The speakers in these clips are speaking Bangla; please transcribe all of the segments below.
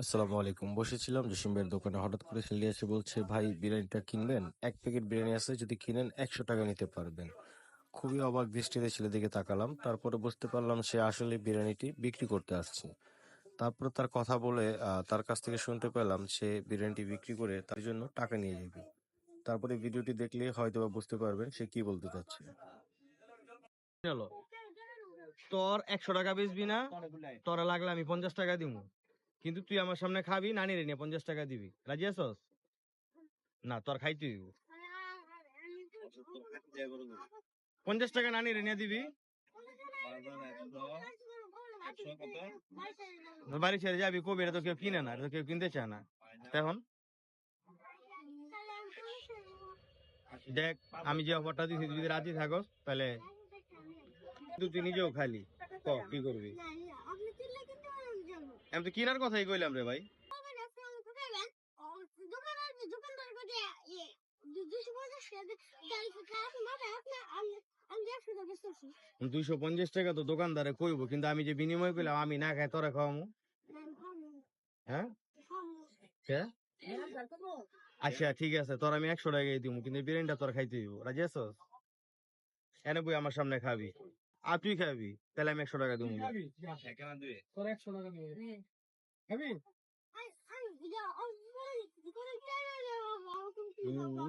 আসসালামু আলাইকুম। বসেছিলাম জসিম ভাইয়ের দোকানে, হঠাৎ করে ছেলে এসে বলছে, ভাই বিরিয়ানিটা কিনবেন, 1 প্যাকেট বিরিয়ানি আছে, যদি কিনেন 100 টাকা নিতে পারবেন। খুবই অবাক দৃষ্টিতে ছেলের দিকে তাকালাম, তারপরে বুঝতে পারলাম সে আসলে বিরিয়ানিটি বিক্রি করতে আসছে। তারপরে তার কথা বলে তার কাছ থেকে শুনতে পেলাম সে বিরিয়ানিটি বিক্রি করে তার জন্য টাকা নিয়ে যাবে। তারপরে ভিডিওটি দেখলে হয়তো বা বুঝতে পারবেন সে কি বলতে চাচ্ছে। গেল তোর 100 টাকা বেচবি না, তোরা লাগলে আমি 50 টাকা দিব, কিন্তু তুই আমার সামনে খাবি, নানি রে নিয়ে 50 টাকা দিবি। রাজি আছস? না, তোর খাইতে দিব 50 টাকা, নানি রে নিয়ে দিবি। বাড়ি ছেড়ে যাবি কবি, এটা তো কেউ কিনে না, এটা তো কেউ কিনতে চায় না। এখন দেখ, আমি যে অফারটা দিচ্ছি, যদি রাজি থাকস তাহলে তুই নিজেও খালি কি করবি। আমি তো কিনার কথাই কইলাম রে ভাই। 250 টাকা তো দোকানদারে কইবো, কিন্তু আমি যে বিনিময় করলাম, আমি না খাই তোরা খাওয়ামু। হ্যাঁ, আচ্ছা ঠিক আছে, তোর আমি 100 টাকাই দিব, কিন্তু বিরিয়ানিটা তোর খাইতে দিব। রাজি আছস? এনে বই আমার সামনে খাবি, আর তুই খাবি, তাহলে আমি 100 টাকা দিব।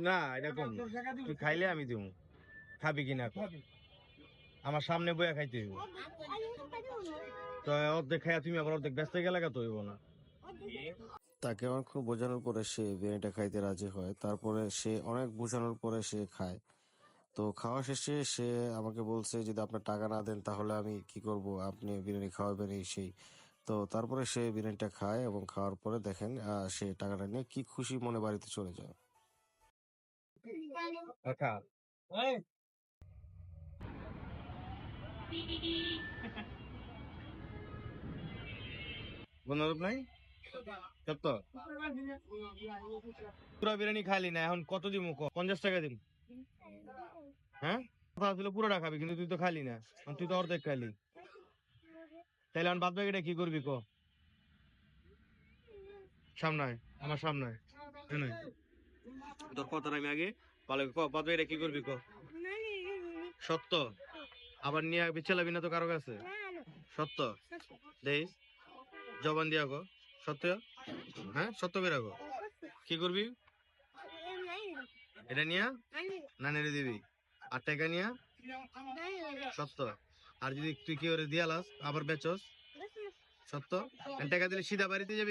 না, এটা কম, তুই খাইলে আমি দিব। খাবি কিনা আমার সামনে বইয়া খাইতে হইব। তো অর্ধেক খাইয়া তুমি আবার অর্ধেক ব্যস্ত গেলে তো হইব না। তাকে অনেক বোঝানোর পরে সে বিরিয়ানিটা খাইতে রাজি হয়। তারপরে সে অনেক বোঝানোর পরে সে খায়। তো খাওয়া শেষে সে আমাকে বলছে, যদি আপনার টাকা না দেন তাহলে আমি কি করব, আপনি বিরিয়ানি খাওয়াবেন এই সেই। তো তারপরে সে বিরিয়ানিটা খায় এবং খাওয়ার পরে দেখেন সে টাকাটা নিয়ে কি খুশি মনে বাড়িতে চলে যায়। আচ্ছা, বন্ধু নাই সত্য, পুরা বিরিয়ানি খাইলি না, এখন কত দিব? 50 টাকা দিব। হ্যাঁ, কথা ছিল পুরোটা খাবি, কিন্তু তুই তো খালি না, তুই তো অর্ধেক খালি। তাইলে এখন বাদ বাকিটা কি করবি ক? সামনে আয়, আমার সামনে আয়। তোর কথাটা আমি আগে ভালো ক, বাদ বাকিটা কি করবি ক? সত্য? আবার নিয়ে বিচ্ছেলাবি না তো কারো কাছে? সত্য? দেখ, জবান দিয়া গো, সত্য? হ্যাঁ, সত্য করে গো। কি করবি এটা নিয়া? নানিরে দিবি? আর টাকা নিয়া? সত্য? আর যদি তুই কি করে দিয়ালাস আবার বেচস? সত্য? টাকা দিলে সিধা বাড়িতে যাবি?